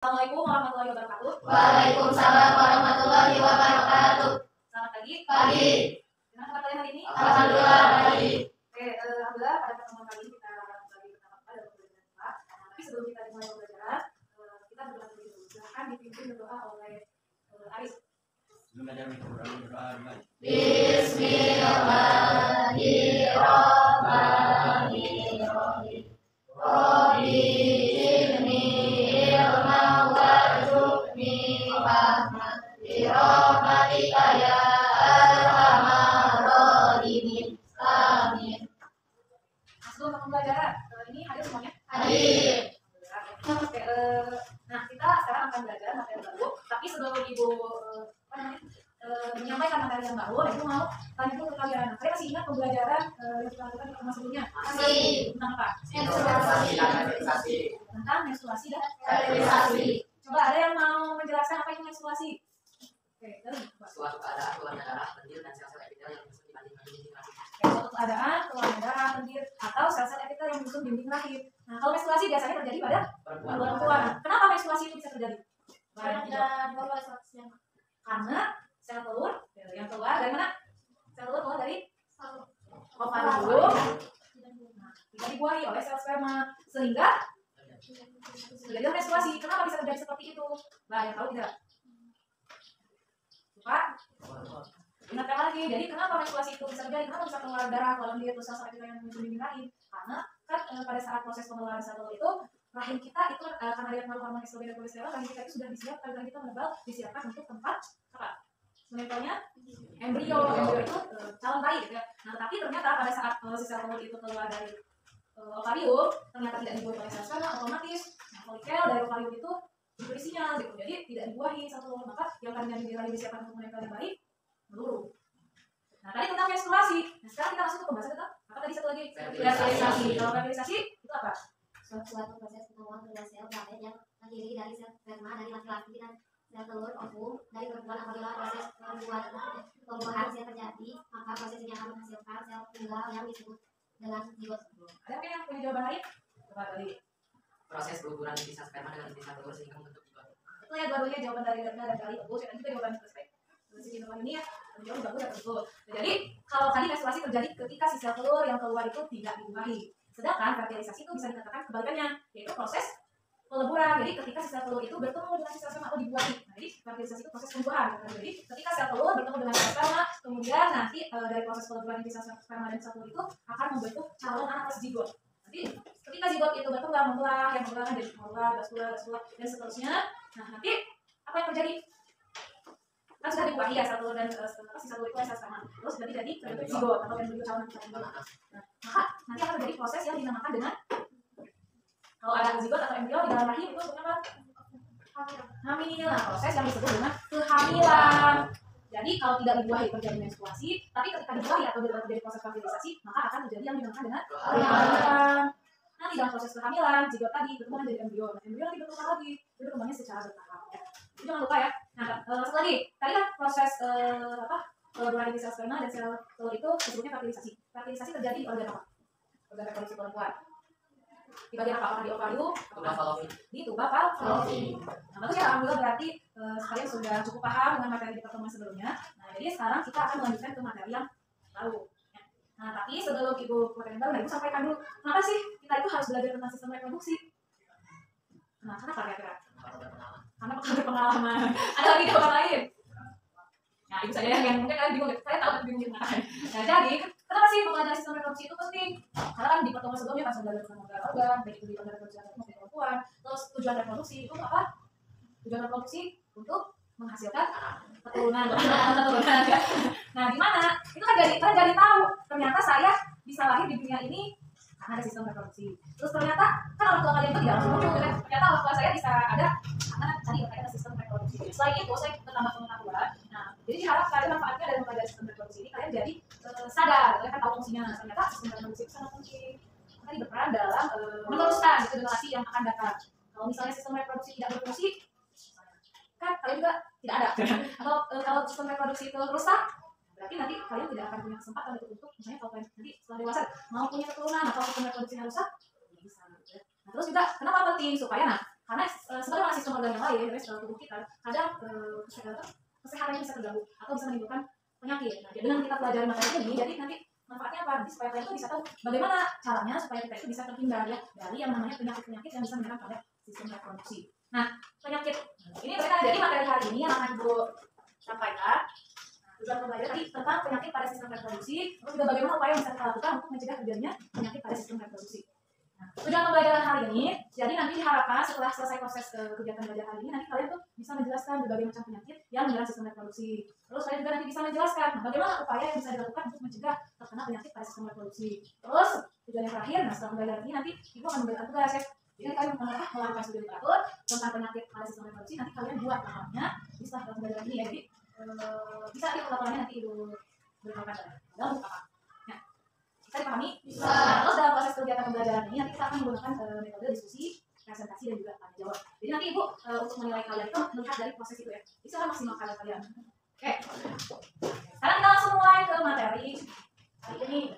Assalamualaikum warahmatullahi wabarakatuh. Waalaikumsalam warahmatullahi wabarakatuh. Selamat pagi. Pagi. Gimana kabar kalian hari ini? Alhamdulillah baik. Oke, alhamdulillah pada pertemuan kali ini kita akan kembali pertama kali dalam pembelajaran kita. Tapi sebelum kita dimulai pembelajaran, kita berdoa dulu. Silakan dipimpin berdoa oleh Aris. Bismillahirrahmanirrahim. Rabbi zidni ilman warzuqni fahman birahmatika ya arhamar rahimin. Amin. Sebelum pembelajaran, ini hadir semuanya? Hadir. Oke, nah kita sekarang akan belajar materi baru. Tapi sebelum ibu menyampaikan materi yang baru, ibu mau tanya dulu ke kalian. Saya masih ingat pembelajaran yang kita lakukan di pertemuan sebelumnya? Masih. Tentang apa? Menstruasi dan sterilisasi. Tentang menstruasi dan Sterilisasi. Coba ada yang mau menjelaskan apa itu menstruasi? Oke, dari Suatu keadaan keluarnya darah, pentil, dan sel-sel epitel yang menyusun dinding rahim. suatu keadaan keluarnya darah, pentil, atau sel-sel epitel yang menyusun dinding rahim. Nah, kalau menstruasi biasanya terjadi pada perempuan. Kenapa menstruasi itu bisa terjadi? Karena tidak dibawa oleh statusnya. Karena sel telur yang keluar dari mana? Sel telur keluar dari ovarium. Nah, tidak dibuahi oleh sel sperma sehingga terjadi menstruasi. Kenapa bisa terjadi seperti itu? Nah, yang tahu tidak? Lupa? Ingatkan lagi. Jadi kenapa menstruasi itu bisa terjadi? Kenapa bisa keluar darah kalau dia itu sel-sel epitel yang menyusun dinding rahim? Karena kan pada saat proses pengeluaran sel telur itu rahim kita itu karena dia pengaruh hormon estrogen dan progesteron, rahim kita itu sudah disiapkan, rahim kita menebal disiapkan untuk tempat apa? Menempelnya embrio itu calon bayi gitu ya. Nah, tapi ternyata pada saat si sel telur itu keluar dari ovarium, ternyata tidak dibuahi oleh sel sperma, otomatis folikel dari ovarium itu diberi sinyal gitu. Jadi tidak dibuahi sel telur, maka yang tadinya di rahim disiapkan untuk menempel yang baik meluru. Nah, tadi tentang menstruasi. Nah, sekarang kita masuk ke pembahasan tentang apa tadi satu lagi? Fertilisasi. Kalau fertilisasi itu apa? Suatu proses pertemuan kedua sel gamet yang terdiri dari sel sperma dari laki-laki dan sel telur ovum dari perempuan. Apabila proses pembuahan sel terjadi, maka proses ini akan menghasilkan sel tunggal yang disebut dengan zigot. Ada mungkin yang punya jawaban lain? Coba tadi. Proses peluburan intisal sperma dengan intisal telur sehingga membentuk zigot. Itu ya dua-duanya jawaban dari Retna dan kali bagus. Yang juga jawaban selesai. Sisi jawaban ini ya jauh bagus dan betul. Nah, jadi kalau tadi menstruasi terjadi ketika si sel telur yang keluar itu tidak dibuahi. Sedangkan fertilisasi itu bisa dikatakan kebalikannya, yaitu proses peleburan. Jadi ketika si sel telur itu bertemu dengan si sel sperma atau dibuahi. Nah, jadi fertilisasi itu proses pembuahan. Jadi ketika sel telur bertemu dengan sel sperma, kemudian nanti dari proses peleburan inti sel sperma dan sel telur itu akan membentuk calon anak atau zigot. Nanti ketika zigot itu berkembang membelah, yang membelah jadi membelah, vaskular, dan seterusnya. Nah, nanti apa yang terjadi? Kan sudah dibuahi ya sel telur dan si sel telur itu sel sperma. Terus berarti jadi terbentuk zigot atau embryo calon anak. Nah, maka nanti akan terjadi proses yang dinamakan dengan kalau ada zigot atau embrio di dalam rahim itu apa? Hamil. Nah, proses yang disebut dengan kehamilan. Jadi kalau tidak dibuahi terjadi menstruasi, tapi ketika dibuahi atau terjadi proses fertilisasi, maka akan terjadi yang dinamakan dengan kehamilan. Nanti dalam proses kehamilan, zigot tadi berkembang jadi embrio. Nah, embrio nanti berkembang lagi, jadi berkembangnya secara bertahap. Ya. Jadi jangan lupa ya. Nah, satu lagi, tadi kan proses peleburan inti sel sperma dan sel telur itu disebutnya fertilisasi. Fertilisasi terjadi di organ apa? Organ reproduksi perempuan. Di bagian apa? Di ovarium, di tuba fallopian. Nah, bagus ya, alhamdulillah berarti kalian sudah cukup paham dengan materi di pertemuan sebelumnya. Nah, jadi sekarang kita akan melanjutkan ke materi yang baru. Ya. Nah, tapi sebelum ibu materi yang baru, ibu sampaikan dulu, kenapa sih kita itu harus belajar tentang sistem reproduksi? Nah, kenapa kira-kira? Karena pengalaman. Ada lagi jawaban lain? Nah, ibu saya yang mungkin kalian bingung, saya tahu bingung gimana. Nah, jadi kenapa sih mempelajari sistem reproduksi itu penting? Karena kan di pertemuan sebelumnya pas belajar tentang organ, baik itu di organ reproduksi maupun perempuan. Terus tujuan reproduksi itu apa? Tujuan reproduksi untuk menghasilkan keturunan. Nah, gimana? Itu kan jadi tahu. Ternyata saya bisa lahir di dunia ini karena ada sistem reproduksi. Terus ternyata kan orang tua kalian itu tidak langsung muncul, kan? Ternyata orang tua saya bisa ada karena tadi ada sistem reproduksi. Selain itu, saya bertambah pengetahuan. Nah, jadi diharap kalian manfaatnya dari mempelajari sistem reproduksi ini kalian jadi sadar, kalian kan tahu fungsinya. Ternyata sistem reproduksi itu sangat penting. Tadi berperan dalam meneruskan gitu generasi yang akan datang. Kalau misalnya sistem reproduksi tidak berfungsi, kan kalian juga tidak ada. Atau kalau sistem reproduksi itu rusak, berarti nanti kalian tidak akan punya kesempatan untuk misalnya kalau kalian nanti setelah dewasa mau punya keturunan atau sistem reproduksinya rusak, bisa gitu ya. Nah, terus juga kenapa penting supaya Karena sebagaimana sistem organ yang lain, dari tubuh kita kadang kesehatannya bisa terganggu atau bisa menimbulkan penyakit. Nah, dengan kita pelajari materi ini, jadi nanti manfaatnya apa? Jadi supaya kalian itu bisa tahu bagaimana caranya supaya kita itu bisa terhindar ya dari yang namanya penyakit-penyakit yang bisa menyerang pada sistem reproduksi. Nah, penyakit ini berkaitan jadi materi hari ini yang akan Ibu sampaikan. Tujuan pembelajaran tadi tentang penyakit pada sistem reproduksi, terus juga bagaimana upaya yang bisa kita lakukan untuk mencegah terjadinya penyakit pada sistem reproduksi. Nah, tujuan pembelajaran hari ini, jadi nanti diharapkan setelah selesai proses kegiatan belajar hari ini, nanti kalian tuh bisa menjelaskan berbagai macam penyakit yang menyerang sistem reproduksi. Terus kalian juga nanti bisa menjelaskan bagaimana upaya yang bisa dilakukan untuk mencegah terkena penyakit pada sistem reproduksi. Terus tujuan yang terakhir, nah setelah pembelajaran ini nanti Ibu akan memberikan tugas ya. Jadi kalian melakukan studi literatur tentang penyakit pada sistem reproduksi, nanti kalian buat laporannya di setelah pembelajaran ini ya. Jadi bisa di laporannya nanti Ibu beritahukan dalam buku apa. Nah, bisa dipahami? Bisa. Nah, terus dalam proses kegiatan pembelajaran ini nanti kita akan menggunakan metode diskusi, presentasi dan juga tanya jawab. Jadi nanti Ibu untuk menilai kalian itu melihat dari proses itu ya. Bisa maksimalkan kalian. Oke. Sekarang kita langsung mulai ke materi hari ini.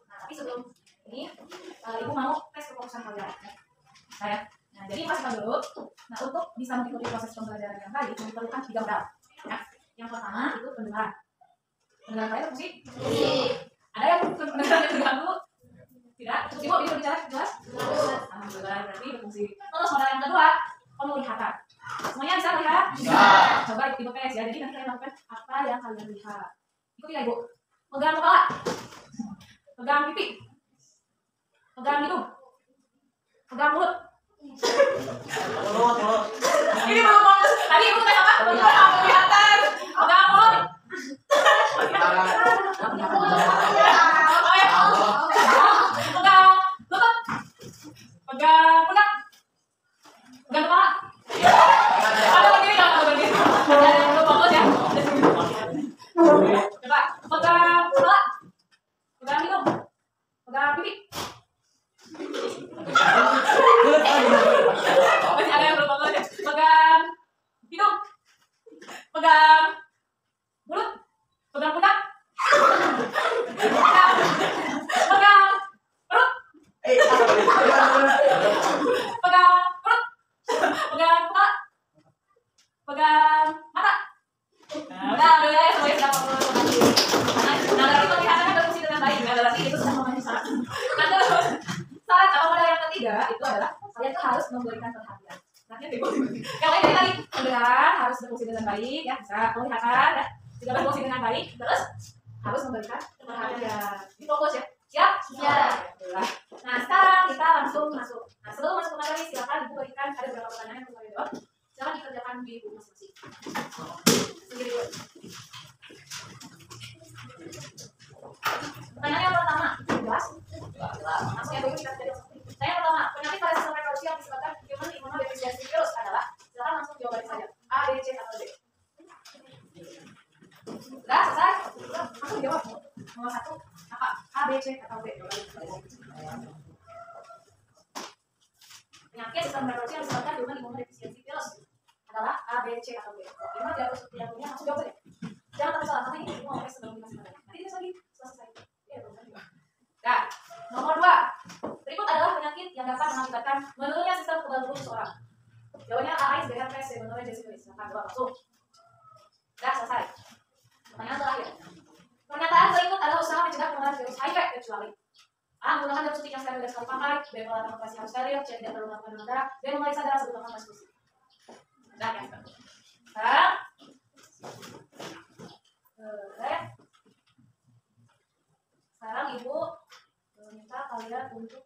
Nah, tapi sebelum ini Ibu mau tes kefokusan kalian. Nah, jadi pastikan dulu. Nah, untuk bisa mengikuti proses pembelajaran yang tadi diperlukan 3 modal. Ya. Yang pertama itu pendengaran. Pendengaran kalian fungsi? Ada yang pendengaran yang terganggu? Tidak? Terus Ibu bisa bicara jelas? Alhamdulillah, berarti berfungsi. Terus modal yang kedua, penglihatan. Semuanya bisa lihat? Bisa. Coba Ibu tes ya. Jadi nanti kalian lakukan apa yang kalian lihat. Ikuti ya Ibu. Pegang kepala. Pegang pipi. Pegang hidung. Pegang mulut. Ini belum fokus. Tadi Ibu tes apa? Penglihatan. Pegang mulut. Pegang lutut. Pegang pundak. Pegang kepala. Ada begini nggak? Ada begini. Ada yang belum fokus ya? Coba pegang kepala. Pegang hidung. Pegang pipi. Masih ada yang belum fokus ya? Pegang hidung. Pegang mulut. Pegang pundak. Pegang perut. Pegang perut. Pegang kepala. Pegang mata. Nah, udah ya, semuanya sudah fokus. Nah, dari penglihatannya berfungsi dengan baik. Nah, berarti itu sudah memenuhi syarat. Nah, terus syarat kalau modal yang ketiga itu adalah kalian tuh harus memberikan perhatian. Perhatian Ibu. Yang lain dari tadi pendengaran harus berfungsi dengan baik ya, bisa penglihatan ya, juga berfungsi dengan baik. Terus harus memberikan perhatian. Ini fokus ya. Siap? Siap. Nah, sekarang kita langsung masuk. Nah, sebelum masuk ke materi, silakan Ibu berikan ada beberapa pertanyaan yang boleh jawab. Silakan dikerjakan di buku masing-masing. Sendiri dulu. Pertanyaan yang pertama, jelas? Langsung ya, kita jadi. Pertanyaan pertama, penyakit pada sistem reproduksi yang disebabkan human immunodeficiency virus adalah? Silakan langsung jawabannya saja. A, B, C, atau D. Sudah selesai? Langsung jawab. Nomor 1 apa? A, B, C, atau B? Penyakit sistem reproduksi yang disebabkan human immunodeficiency virus adalah A, B, C, atau B. Gimana dia harus yang punya langsung jawab saja. Jangan takut salah, karena ini mau tes sebelum kita sebenarnya. Nanti kita lagi selesai. Nah, nomor 2. Berikut adalah penyakit yang dapat mengakibatkan menurunnya sistem kekebalan tubuh seseorang. Jawabannya A, AIDS, B, herpes, C, gonorrhea, Jessica. Silakan jawab langsung. Sudah selesai. Pertanyaan terakhir. Pernyataan berikut adalah usaha mencegah penularan virus HIV kecuali A. Menggunakan darah suntik yang steril dan sekali pakai. B. Melakukan operasi harus steril. C. Tidak perlu melakukan donor darah. D. memeriksa darah sebelum melakukan transfusi. Sudah ya. Sekarang Ibu minta kalian untuk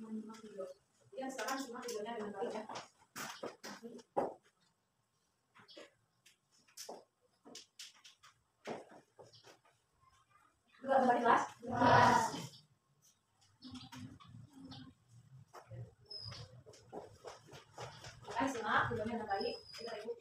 menyimak video. Jadi sekarang simak videonya dengan baik ya. Dua kelas? Kelas. Silakan simak videonya dengan baik. Ibu.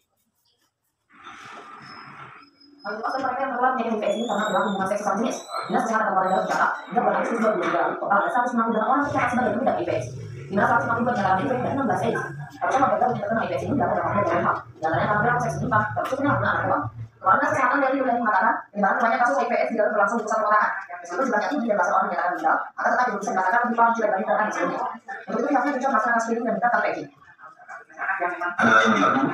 Mayoritas dari mereka yang tertular penyakit infeksi ini karena berlaku hubungan seks sesama jenis. Dinas Kesehatan Kabupaten Garut mencatat hingga bulan Agustus 2022 total ada 198 orang tercatat sebagai pengidap infeksi. Di mana 152 dinyatakan infeksi dan 16 AIDS. Harusnya warga Garut yang terkena infeksi ini dapat melakukan WHO. Di antaranya karena perilaku seks menyimpang, termasuk penyalahgunaan narkoba. Kepala Dinas Kesehatan dari Wilayah mengatakan penyebaran banyak kasus HIV di Garut berlangsung di pusat perkotaan. Meskipun jumlahnya tinggi dan belasan orang dinyatakan meninggal, akan tetap belum bisa dikatakan lebih parah dibanding perkotaan sebelumnya. Untuk itu pihaknya juga melaksanakan screening dan minta terpacking. masyarakat yang memang ada yang bilang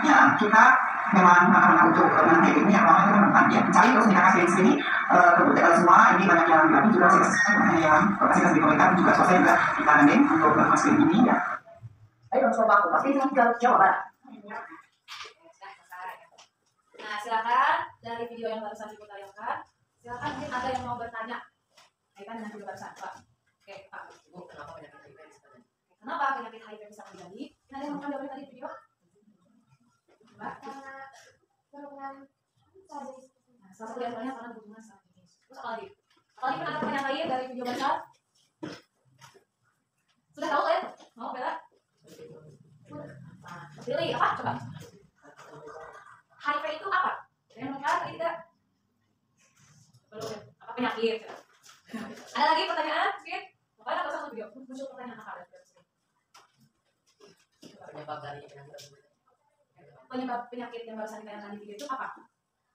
ya kita memang untuk mengenai ini yang awalnya itu memang ya mencari terus kita kasih di sini kebutuhan semua ini banyak yang lagi juga yang fasilitas di pemerintah juga swasta juga kita gandeng untuk masuk ini ya. Ayo dong coba aku pasti ke Jawa Barat. Nah, silakan dari video yang barusan Ibu tayangkan. Silakan mungkin ada yang mau bertanya kaitan dengan video barusan, Pak. Oke, Pak. Ibu, kenapa penyakit HIV bisa terjadi? Kenapa penyakit HIV bisa terjadi? Ini ada yang mau jawab tadi video? Mbak? Nah, salah satu diantaranya karena berhubungan sama jenis. Terus apa lagi? Apalagi pernah ada pertanyaan lain dari video barusan? Sudah tahu kan? Mau Bella? Nah, pilih apa? Coba. HIV itu apa? Yang mau tadi tidak? Belum. Apa penyakit? Ada lagi pertanyaan? Mungkin? Pokoknya nggak usah video. Muncul pertanyaan apa? Penyebab dari penyakit tersebut. Penyebab penyakit yang barusan ditayangkan di video itu apa?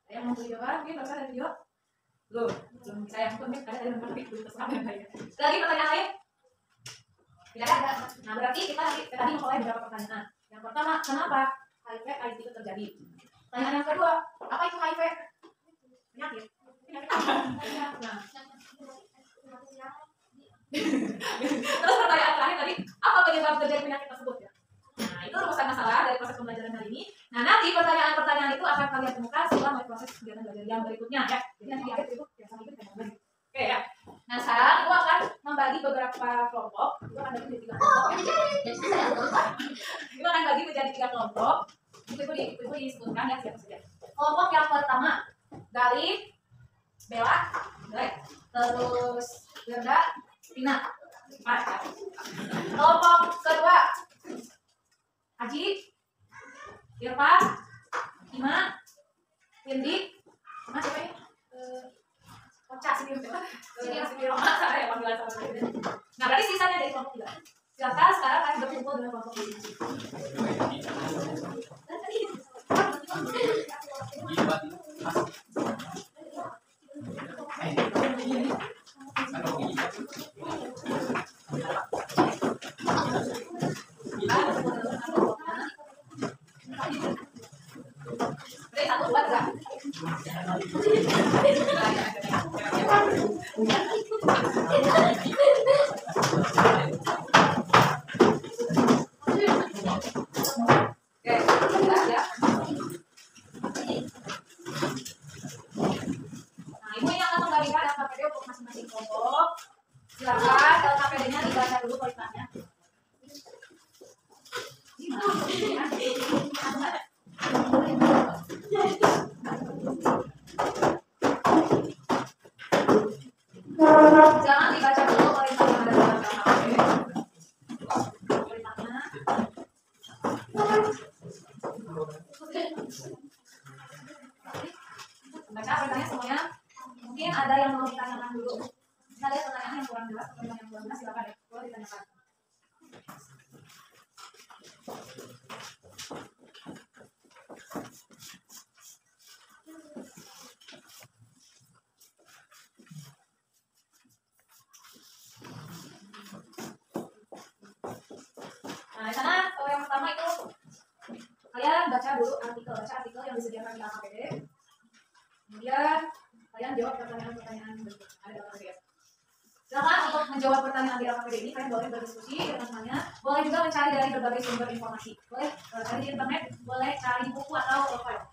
Ada yang mau video kan? Mungkin barusan ada video? Belum. Saya pun ada yang mau video. Lagi pertanyaan lain? Tidak ada. Nah, berarti kita tadi memulai beberapa pertanyaan. Yang pertama, kenapa HIV/AIDS itu terjadi? Pertanyaan yang kedua, apa itu HIV? Penyakit. Nah. Terus pertanyaan terakhir tadi, apa penyebab terjadi penyakit tersebut ya? Nah, itu rumusan masalah dari proses pembelajaran hari ini. Nah, nanti pertanyaan-pertanyaan itu akan kalian temukan setelah mulai proses kegiatan belajar yang berikutnya ya. Jadi nanti di akhir itu yang sama itu kita lagi. Oke ya. Nah, sekarang Ibu akan membagi beberapa kelompok. Ibu akan bagi menjadi 3 kelompok. Ibu akan bagi menjadi 3 kelompok. Ibu disebutkan ya siapa saja. Kelompok yang pertama dari Bella, terus Gerda, Tina. Kelompok kedua Aji, Irfan, Ima, Windy, sama siapa ini? Oca, Sini Roma, saya panggilan sama saya. Nah, berarti sisanya dari kelompok 3. Silakan sekarang kalian berkumpul dengan kelompok ini. Jangan dibaca dulu perintah yang ada dalam KKP. Perintahnya. Baca perintahnya semuanya. Mungkin ada yang mau ditanyakan dulu. Bisa lihat pertanyaan yang kurang jelas, pertanyaan yang kurang jelas silakan ya. Boleh ditanyakan. Nah, di sana kalau yang pertama itu kalian baca dulu artikel yang disediakan di AKPD. Kemudian kalian jawab pertanyaan-pertanyaan berikut ada dalam PDF. Silakan untuk menjawab pertanyaan di AKPD ini kalian boleh berdiskusi dengan temannya, boleh juga mencari dari berbagai sumber informasi. Boleh cari di internet, boleh cari buku atau file.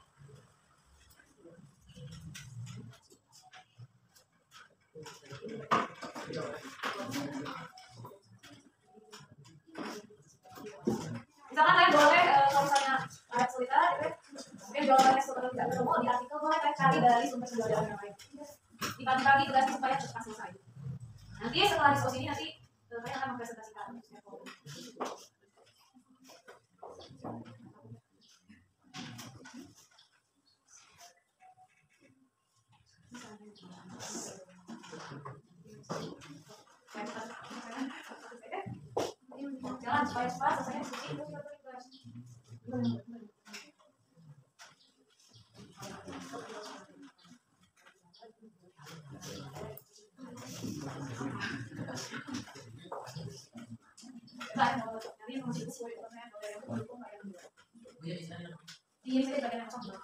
Misalkan kalian boleh kalau misalnya ada kesulitan, mungkin jawabannya tidak ketemu di artikel, boleh kalian cari dari sumber-sumber yang lain. Dibagi-bagi tugasnya supaya cepat selesai. Nanti setelah diskusi ini nanti kalian akan mempresentasikan. Jalan supaya cepat selesai diskusi. enggak mau nanti yang masih sesuai dengan kalau yang mendukung kayak yang dua. Iya di sana. Di sini bagian yang kosong.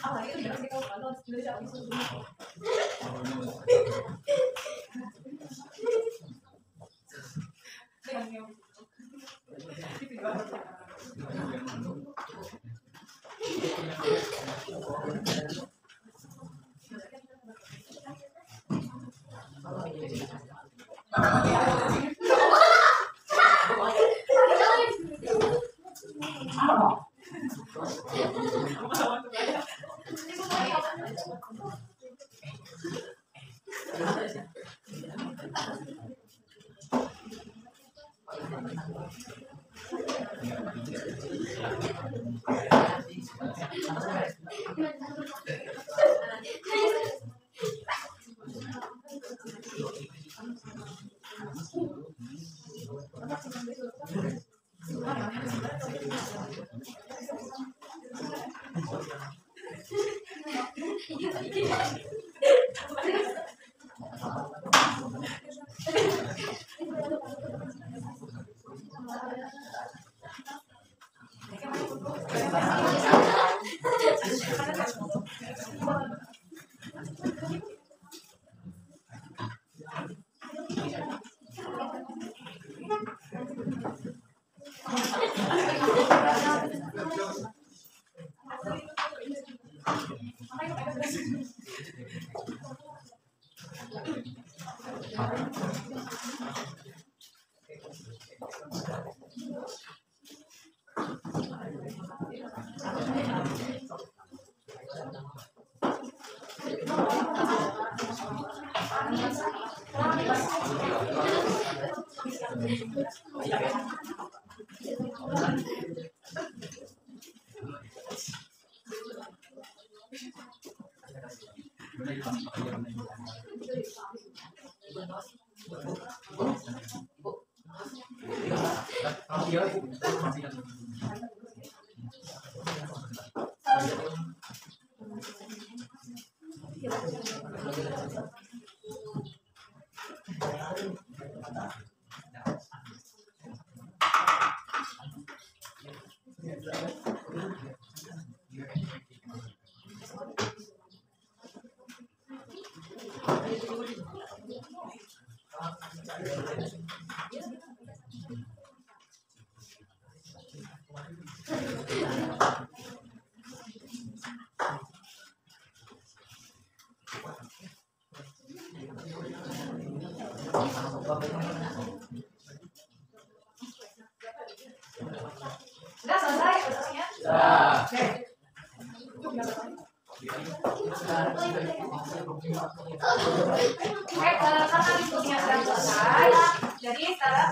Ah, itu udah kasih tahu kalau Indonesia Sudah selesai prosesnya? Oke. Oke, karena diskusinya sudah selesai, jadi sekarang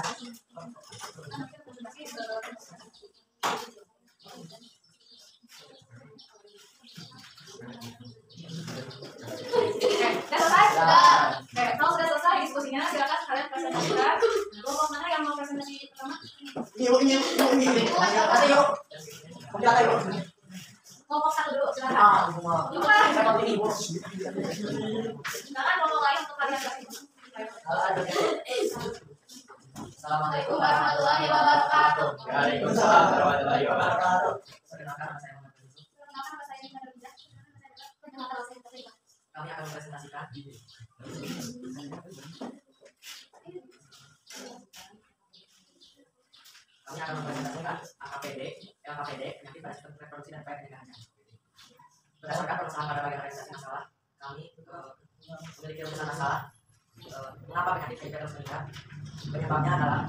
Oke, kalau sudah selesai diskusinya, silakan kalian presentasikan. Kelompok mana yang mau presentasi pertama? Kelompok satu dulu, silakan. Silakan kelompok lain untuk kalian kasih. Assalamualaikum warahmatullahi wabarakatuh. Waalaikumsalam warahmatullahi wabarakatuh. Perkenalkan nama saya Muhammad Yusuf. Kami akan mempresentasikan AKPD, LKPD, penyakit pada sistem reproduksi dan upaya pencegahannya. Berdasarkan permasalahan pada bagian realisasi masalah, kami memiliki rumusan masalah. Mengapa penyakit HIV terus meningkat? Penyebabnya adalah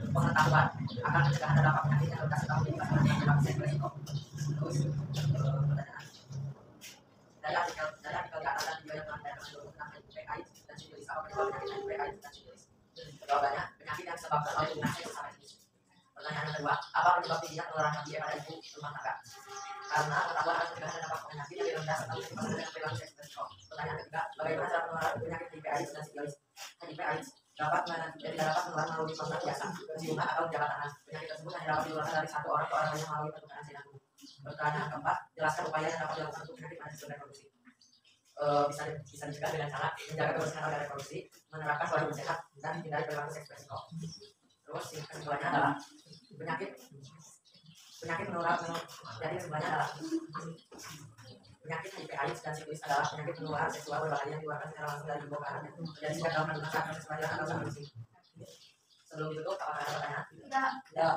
pengetahuan akan pencegahan dampak penyakit yang terkasih tahu di masyarakat yang dalam seks resiko. Terus pertanyaan dari artikel di atas dan video yang telah diadakan tentang HIV/AIDS dan sifilis, apa penyebab penyakit HIV/AIDS dan sifilis? Jawabannya, penyakit yang disebabkan oleh hubungan seks sama jenis. Pertanyaan yang kedua, apa penyebab tingginya penularan HIV pada ibu rumah tangga? Karena pengetahuan akan pencegahan dampak penyakit yang rendah serta menyebabkan dengan perilaku seks resiko. Pertanyaan ketiga, bagaimana cara penularan penyakit HIV/AIDS dan sifilis? HIV/AIDS dapat menular melalui kontak biasa, ciuman atau jabat tangan. Penyakit tersebut hanya dapat dinularkan dari satu orang ke orang lain melalui pertukaran sinar tubuh. Pertanyaan keempat, jelaskan upaya yang dapat dilakukan untuk penyakit pada sistem reproduksi. Bisa dicegah dengan cara menjaga kebersihan organ reproduksi, menerapkan pola hidup sehat, dan menghindari perilaku seks resiko. Terus yang keduanya adalah penyakit menular. Jadi sebenarnya adalah penyakit HIV/AIDS dan sifilis adalah penyakit menular seksual berbahaya yang dikeluarkan secara langsung dari tubuh ke anak. Jadi jika dalam kandungan saat proses kelahiran atau saat reproduksi. Sebelum ditutup, apakah ada pertanyaan? Tidak.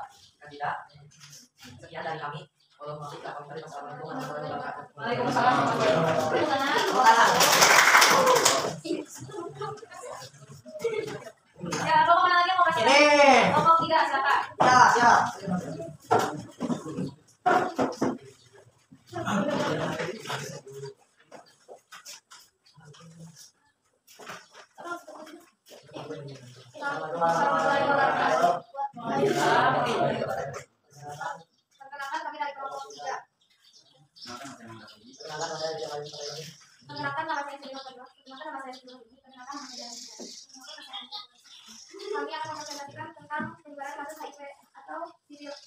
Sekian dari kami. Wassalamualaikum warahmatullahi wabarakatuh. Waalaikumsalam warahmatullahi wabarakatuh. warahmatullahi wabarakatuh. Perkenalkan kami dari kelompok 3. Perkenalkan nama saya Sri Nurul. Kami akan mempresentasikan tentang penyebaran kasus HIV atau syfilis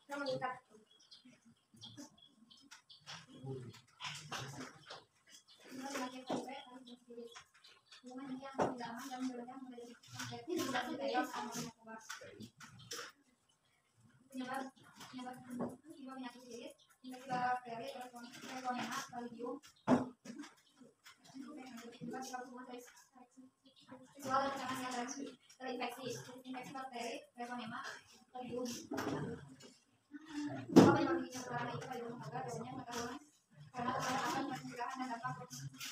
yang meningkat. Penyakit syfilis, infeksi bakteri, treponema, balidium, seksual dan pasangan yang terinfeksi, infeksi bakteri, treponema, balidium. Apa penyebab penularan itu pada rumah tangga? Biasanya pengetahuan karena akan pencegahan dan dampak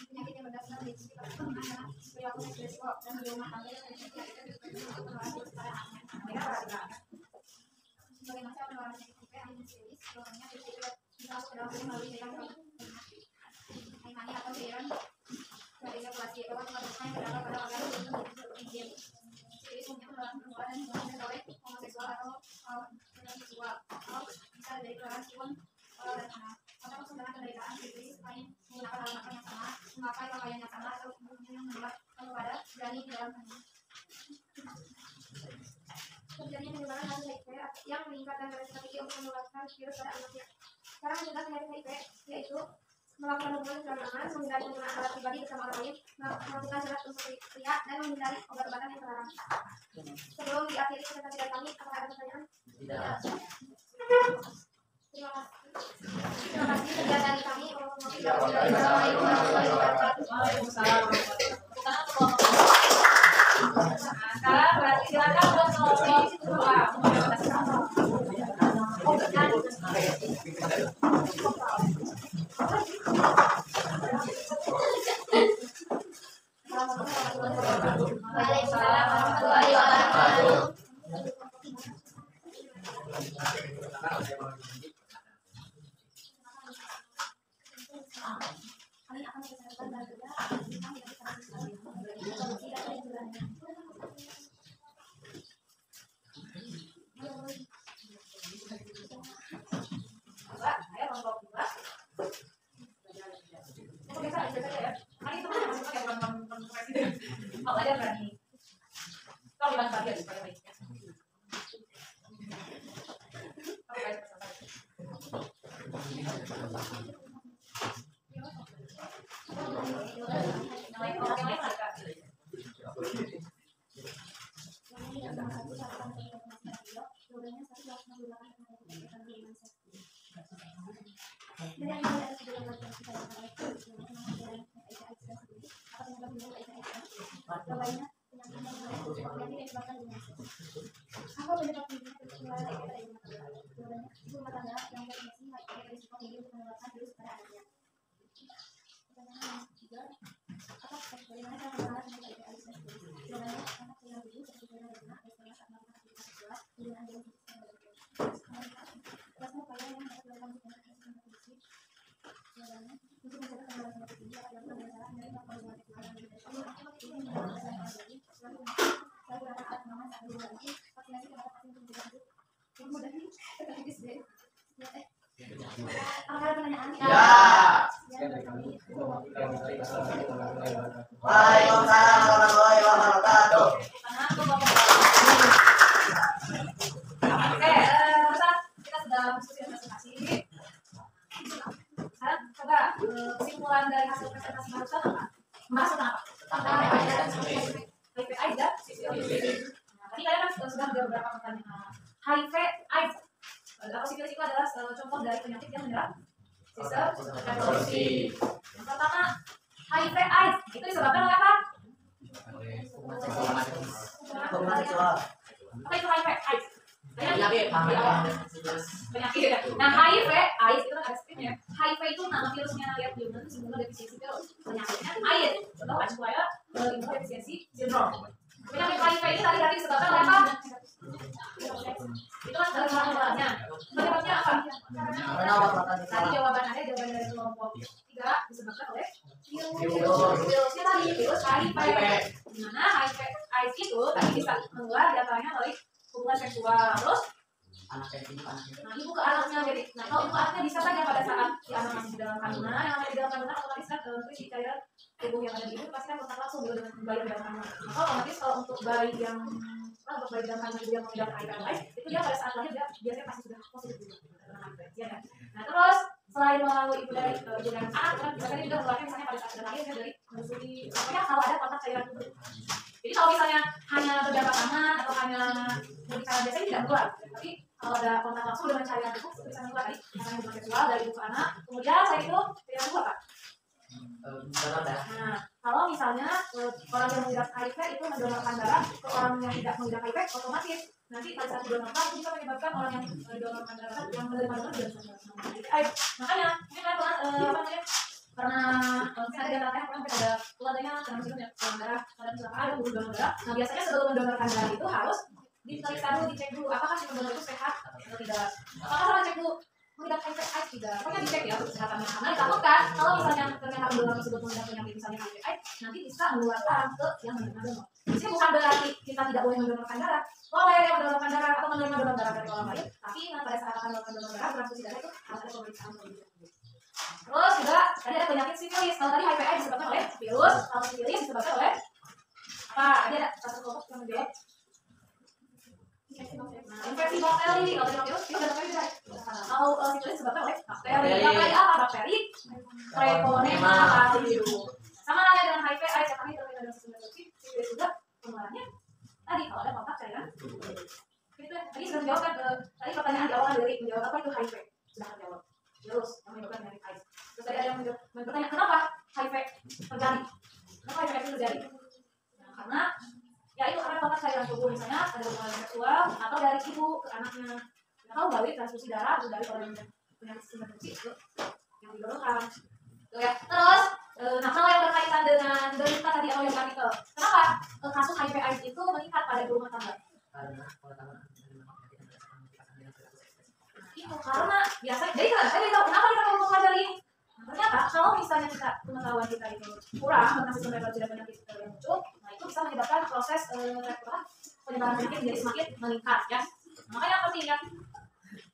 penyakit yang berdasarkan dari sisi perkembangan perilaku seks beresiko dan di rumah tangga yang terjadi penularan pada anak. Bagaimana cara penularan penyakit HIV dan syfilis? Contohnya bisa masuk ke dalam tubuh melalui cairan air mani atau cairan dari ejakulasi. Bahwa tempat yang terdapat pada organ higien. Syfilis umumnya penularan dan hubungan oleh homoseksual atau seksual atau bisa dari penularan cium dan anak. Atau kesenjangan penderitaan syfilis lain menggunakan alat makan yang sama, memakai pakaian yang sama atau hubungan yang membuat pada janin di dalam kandungan. Terjadinya penyebaran kasus HIV yang meningkat dan beresiko tinggi untuk menularkan virus pada anaknya. Cara mencegah penyakit HIV yaitu melakukan hubungan secara aman, menghindari penggunaan alat pribadi bersama orang lain, melakukan sholat untuk pria, dan menghindari obat-obatan yang terlarang. Sebelum diakhiri presentasi dari kami, apakah ada pertanyaan? Tidak. Terima kasih. Terima kasih sekian dari kami. Assalamualaikum warahmatullahi wabarakatuh. Waalaikumsalam. Sekarang berarti silakan buat selesai di situ Pak. Waalaikumsalam warahmatullahi wabarakatuh. Kami akan menjelaskan Mbak, saya kelompok 2. Kok bisa aja ya? Kan itu kan masih pakai bukan presiden. Kalau aja berani. Kalau di bagian supaya baik. Oke, baik. Waalaikumsalam warahmatullahi wabarakatuh. Oke, kita sudah diskusi presentasi. Sekarang coba kesimpulan dari hasil presentasi barusan apa? Membahas tentang apa? Tentang HIV AIDS dan syfilis. Tadi kalian kan sudah menjawab beberapa pertanyaan. HIV AIDS atau syfilis itu adalah contoh dari penyakit yang menyerang sistem reproduksi. Yang pertama, HIV AIDS itu disebabkan oleh apa? Apa itu HIV AIDS? Penyakit. Nah, HIV AIDS itu kan ada skripnya. HIV itu nama virusnya, lihat di itu imunodeficiency virus. Penyakitnya AIDS. Contoh acquired immunodeficiency syndrome. Penyakit HIV ini tadi disebabkan oleh apa? Itu kan dari penyebabnya. Penyebabnya apa? Tadi jawaban dari kelompok 3 disebabkan oleh virusnya tadi, virus HIV. Di mana HIV AIDS itu tadi bisa menular diantaranya melalui hubungan seksual. Terus nah, ibu ke anaknya. Jadi, nah kalau ibu ke anaknya bisa saja pada saat si anak masih di dalam kandungan, yang namanya di dalam kandungan otomatis kan nutrisi cairan tubuh yang ada di ibu pasti kan kontak langsung dengan bayi di dalam kandungan. Maka otomatis kalau untuk bayi yang untuk bayi di dalam kandungan yang mengidap HIV AIDS itu dia pada saat lahir dia biasanya pasti sudah positif juga terkena HIV, ya kan? Nah terus selain melalui ibu dari ibu dan anak kan biasanya juga menularnya misalnya pada saat sudah lahir dia dari menyusui, pokoknya kalau ada kontak cairan tubuh. Jadi kalau misalnya hanya berjabat tangan atau hanya berbicara biasanya tidak menular, tapi kalau ada kontak langsung dengan cairan tubuh itu bisa menular tadi karena hubungan seksual dari ibu ke anak. Kemudian selain itu tidak menular Pak. Nah kalau misalnya orang yang mengidap HIV itu mendonorkan darah ke orang yang tidak mengidap HIV, otomatis nanti pada saat didonorkan itu bisa menyebabkan orang yang didonorkan darah yang menerima donor juga bisa mengidap HIV. Makanya ini kan apa namanya karena misalnya dia katakan orang ada keluarganya sedang minum darah pada kecelakaan butuh donor darah. Nah biasanya sebelum mendonorkan darah itu harus diperiksa dulu, dicek dulu apakah si pendonor itu sehat atau tidak. Apakah harus cek dulu mengidap HIV AIDS tidak. Pokoknya dicek ya untuk kesehatannya. Karena ditakutkan kalau misalnya ternyata pendonor tersebut mengidap penyakit misalnya HIV AIDS nanti bisa menularkan ke yang menerima donor. Jadi bukan berarti kita tidak boleh mendonorkan darah. Boleh mendonorkan darah atau menerima donor darah dari orang lain. Tapi pada saat akan melakukan donor darah transfusi darah itu harus ada pemeriksaan terlebih dahulu. Terus juga tadi ada penyakit sifilis. Kalau tadi HIV AIDS disebabkan oleh virus, kalau sifilis disebabkan oleh apa? Ada satu kelompok yang menjawab infeksi bakteri. Kalau tadi virus itu bakteri juga. Kalau sifilis disebabkan oleh bakteri. Bakteri apa? Bakteri Treponema pallidum. Sama halnya dengan HIV AIDS yang tadi terkait dengan sistem reproduksi, sifilis juga penularannya tadi kalau ada kontak cairan. Itu tadi sudah menjawab kan tadi pertanyaan di awal dari menjawab apa itu HIV sudah terjawab. Virus yang menyebabkan penyakit AIDS. Terus tadi ada yang bertanya kenapa HIV terjadi? Kenapa HIV itu terjadi? Nah, karena ya itu karena kontak cairan tubuh misalnya ada hubungan seksual atau dari ibu ke anaknya. Nah, kalau melalui transfusi darah atau dari orang yang penyakit sistem reproduksi itu yang didonorkan. Tuh ya. Terus nah kalau yang berkaitan dengan derita tadi awal yang itu, kenapa kasus HIV AIDS itu meningkat pada ibu rumah tangga? Itu karena biasanya jadi kan saya tahu kenapa kita mau mempelajari ini. Ternyata kalau misalnya kita pengetahuan kita itu kurang tentang sistem reproduksi dan penyakit yang muncul, nah itu bisa menyebabkan proses penyebaran penyakit menjadi semakin meningkat ya. Makanya penting ya.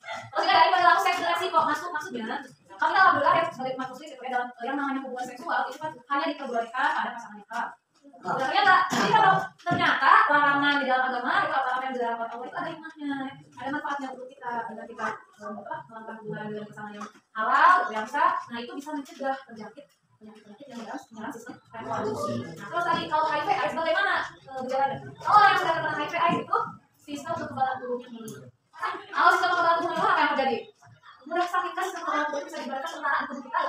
Terus juga dari perilaku seks beresiko maksudnya kalau kita alhamdulillah ya sebagai umat muslim sebagai dalam yang namanya hubungan seksual itu kan hanya diperbolehkan pada pasangan nikah. Dan ternyata, jadi kalau ternyata larangan di dalam agama itu apa yang dilarang Allah itu ada hikmahnya, ada manfaatnya untuk kita agar kita melakukan hubungan dengan pasangan yang halal, yang sah. Nah itu bisa mencegah penyakit yang menyerang sistem reproduksi. Nah terus tadi kalau HIV AIDS bagaimana gejalanya? Kalau yang sudah terkena HIV AIDS itu sistem kekebalan tubuhnya menurun. Kalau sistem kekebalan tubuhnya menurun apa yang terjadi? Mudah sakit kan sistem kekebalan tubuh bisa diibaratkan tentaraan tubuh kita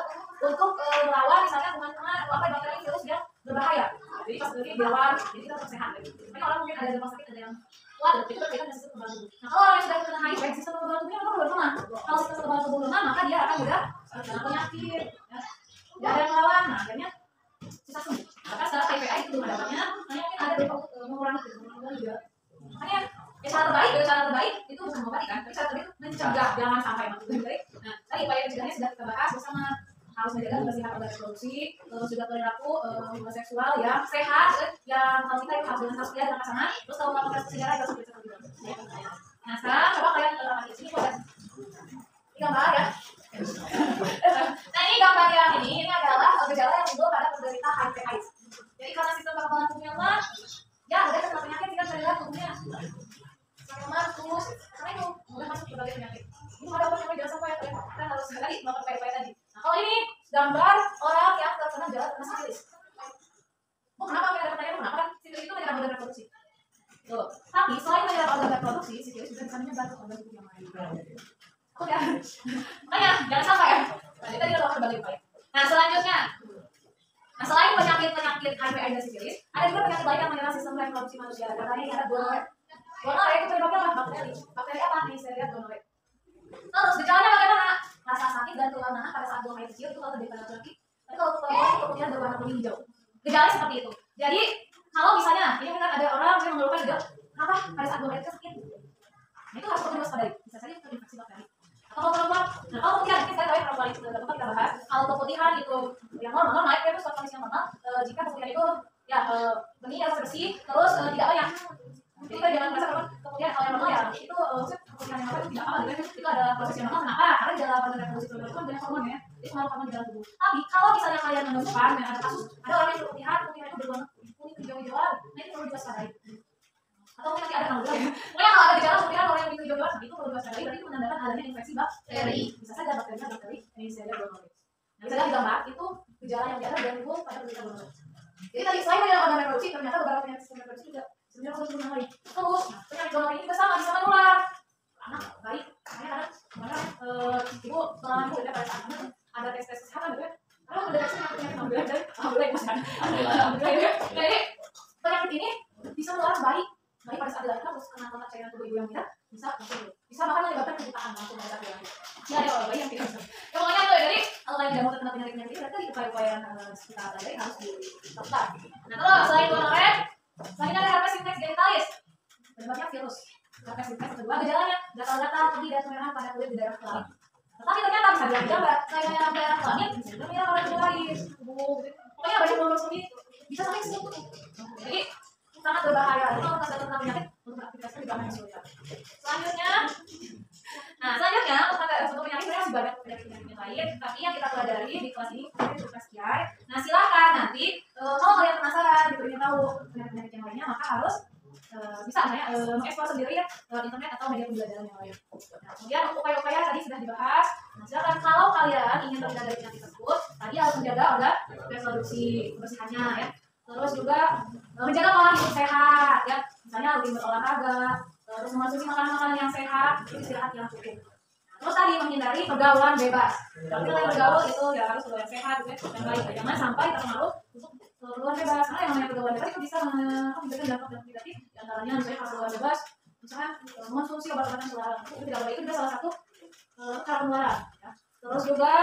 untuk melawan misalnya kuman-kuman atau apa bakteri virus yang berbahaya. Jadi pas lagi dilawan, jadi kita tetap sehat. Tapi orang mungkin ada yang sakit, ada yang kuat, itu kita bisa sistem kekebalan tubuh. Nah kalau orang yang sudah terkena HIV, sistem kekebalan tubuhnya memang lemah. Kalau sistem kekebalan tubuh lemah, maka dia akan mudah terkena penyakit. Ya. Tidak ada yang melawan, nah akhirnya susah sembuh. Maka setelah HIV itu belum ada obatnya, hanya mungkin ada mengurangi juga. Makanya cara terbaik itu bukan mengobati kan, tapi cara terbaik mencegah, jangan sampai mati. Nah tadi upaya mencegahnya sudah kita bahas bersama. Harus menjaga kebersihan organ reproduksi, terus juga perilaku hubungan seksual yang sehat, yang kalau kita itu harus dengan saskia dan pasangan, terus kalau melakukan sejarah itu harus kita terlibat. Nah sekarang coba kalian amati di sini ada gambar ya. Nah ini gambar yang ini adalah gejala yang timbul pada penderita HIV/AIDS. Jadi karena sistem kekebalan tubuhnya lemah, ya ada kena penyakit kita bisa lihat tubuhnya lemah terus, karena itu mudah masuk ke berbagai penyakit. Ini ada apa namanya jangan sampai kita harus tadi melakukan upaya-upaya tadi. Nah kalau ini gambar orang yang terkena sifilis. Oh kenapa kita ada pertanyaan kenapa kan sifilis itu menyerang organ reproduksi? Tuh. Tapi selain menyerang organ reproduksi, sifilis juga bisa menyerang organ tubuh yang lain. Oh ya, makanya jangan sampai ya. Tadi udah lakukan berbagai upaya. Nah selanjutnya, nah selain penyakit HIV dan sifilis, ada juga penyakit lain yang menyerang sistem reproduksi manusia. Katanya ini ada gonore. Gonore itu penyebabnya apa? Bakteri. Bakteri apa? Neisseria gonore. Terus gejalanya bagaimana? Rasa sakit dan keluar nanah pada saat buang air kecil itu kalau terjadi pada laki-laki. Tapi kalau perempuan itu kemudian berwarna kuning hijau. Gejalanya seperti itu. Jadi kalau misalnya ini kan ada orang yang mengeluhkan gejala, kenapa pada saat buang air kecil sakit? Nah itu harus diwaspadai. Bisa saja terinfeksi bakteri. Atau kalau perempuan, nah kalau putihan kita tahu ya perempuan itu tempat kita bahas. Kalau keputihan itu yang normal, naik itu suatu kondisi yang normal. Jika keputihan itu ya ini yang bersih, terus tidak banyak. Jadi kita jangan merasa kemudian hal yang normal ya itu kemudian yang apa itu tidak apa gitu. Itu adalah proses yang normal. Kenapa? Karena di dalam proses reproduksi itu kan banyak hormon ya. Itu pengaruh hormon di dalam tubuh. Tapi kalau misalnya kalian menemukan yang ada kasus ada orang yang berputihan itu berwarna kuning hijau-hijauan, nah itu perlu diwaspadai. Atau mungkin nanti ada tanggal ya. Pokoknya kalau ada gejala putihan orang yang hijau-hijauan itu perlu diwaspadai. Berarti itu menandakan adanya infeksi bakteri. Bisa saja bakteri Neisseria gonorrhoeae. Nah, bisa jadi gambar itu gejala yang biasa dalam tubuh pada penderita gonorrhoeae. Jadi tadi selain dalam organ reproduksi ternyata beberapa penyakit sistem reproduksi juga sebenarnya harus dibenahi. Terus penyakit gonorrhoeae ini juga sama bisa menular. Anak baik, karena ibu pengalaman ibu pada saat anak ada tes kesehatan gitu ya. Kalau mendeteksi penyakit alhamdulillah dari alhamdulillah ibu sehat. Jadi penyakit ini bisa menular baik pada saat dilakukan terus kena kontak cairan tubuh ibu yang tidak bisa bahkan menyebabkan kebutaan langsung pada saat dilakukan. Ya ada orang bayi yang tidak bisa. Ya pokoknya itu ya. Jadi kalau kalian tidak mau terkena penyakit ini berarti upaya-upaya yang kita pelajari harus dilakukan. Nah terus selain gonorrhea, selanjutnya ada herpes simplex genitalis. Penyebabnya virus. Herpes simplex kedua gejalanya gatal-gatal, perih dan merah pada kulit di daerah kelamin. Tetapi ternyata bisa dilakukan nggak? Selain merah daerah kelamin, bisa juga merah pada tubuh lain. Pokoknya banyak bonus ini bisa sampai ke situ. Jadi sangat berbahaya. Itu kalau kita terkena penyakit untuk aktivitasnya juga akan kesulitan. Selanjutnya untuk penyakit sebenarnya masih banyak penyakit lain, tapi yang kita pelajari di kelas ini itu kelas kiai. Nah silakan nanti kalau kalian penasaran gitu ingin tahu penyakit yang lainnya maka harus bisa mengeksplor sendiri ya lewat internet atau media pembelajaran yang lain. Nah, kemudian upaya-upaya tadi sudah dibahas. Nah silakan kalau kalian ingin terhindar dari penyakit tersebut, tadi harus menjaga organ reproduksi kebersihannya ya. Terus juga menjaga pola hidup sehat ya, misalnya rutin berolahraga, terus mengonsumsi makanan-makanan yang sehat, istirahat yang cukup. Terus tadi menghindari pergaulan bebas. Kalau kita bergaul itu ya harus yang sehat, yang baik. Jangan sampai terpengaruh untuk pergaulan bebas. Karena yang namanya pergaulan bebas itu bisa memberikan dampak negatif. Di antaranya misalnya pergaulan bebas, misalnya mengonsumsi obat-obatan terlarang. Itu tidak boleh. Itu juga salah satu cara penularan. Ya. Terus juga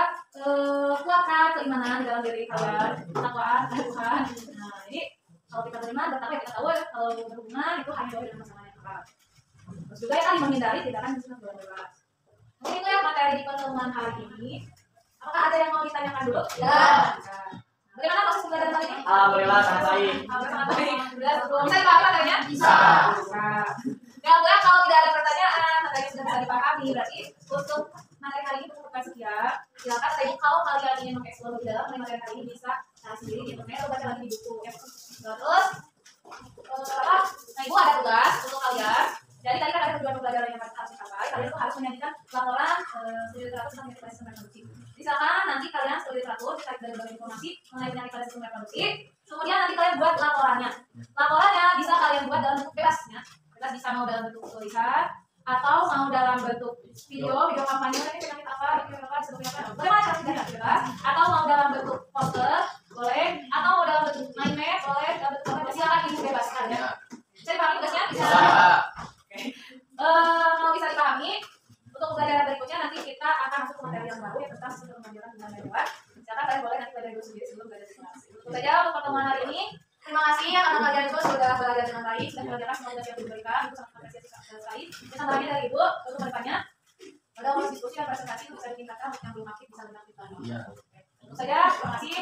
kuatkan keimanan di dalam diri kalian, ketakwaan kepada Tuhan. Nah, jadi kalau kita beriman, bertakwa kita tahu ya, kalau berhubungan itu hanya dengan pasangan yang tepat. Terus juga ya tadi menghindari tindakan pergaulan bebas. Mungkin itu ya materi di pertemuan hari ini. Apakah ada yang mau ditanyakan dulu? Ya. Bagaimana proses pembelajaran kali ini? Alhamdulillah sangat baik. Sangat baik. Bisa dipahami materinya? Bisa. Ya, kalau tidak ada pertanyaan, materinya sudah bisa dipahami. Berarti untuk materi hari ini cukup sekian. Silakan saya kalau kalian ingin mengeksplor lebih dalam materi hari ini bisa cari sendiri di internet atau baca lagi di buku. Ya. Terus, nah ibu ada tugas untuk kalian. Jadi tadi kan ada tujuan pembelajaran yang harus dicapai. Kalian itu harus menyajikan laporan studi literatur tentang penyakit pada sistem reproduksi. Misalkan nanti kalian studi literatur terkait dari berbagai informasi mengenai penyakit pada sistem reproduksi. Kemudian nanti kalian buat laporannya. Laporannya bisa kalian buat dalam bentuk bebas, ya. Bebas bisa mau dalam bentuk tulisan atau mau dalam bentuk video kampanye ini penyakit apa, seperti apa. Bagaimana cara tidak bebas? Atau mau dalam bentuk poster, boleh. Atau mau dalam bentuk mind map, boleh. Dalam bentuk apa? Silakan ibu bebas kalian. Saya pahami tugasnya bisa. Kalau bisa dipahami, untuk pembelajaran berikutnya nanti kita akan masuk ke materi yang baru yang tentang sistem pembelajaran dengan hewan. Misalkan kalian boleh nanti belajar dulu sendiri sebelum belajar di kelas. Itu saja untuk pertemuan hari ini. Terima kasih ya karena kalian itu sudah belajar dengan baik, sudah mengerjakan semua tugas yang diberikan. Itu sangat apresiasi sekali. Yang terakhir dari ibu untuk kedepannya, pada proses diskusi dan presentasi itu bisa ditingkatkan untuk yang belum aktif bisa lebih aktif lagi. Itu saja. Terima kasih.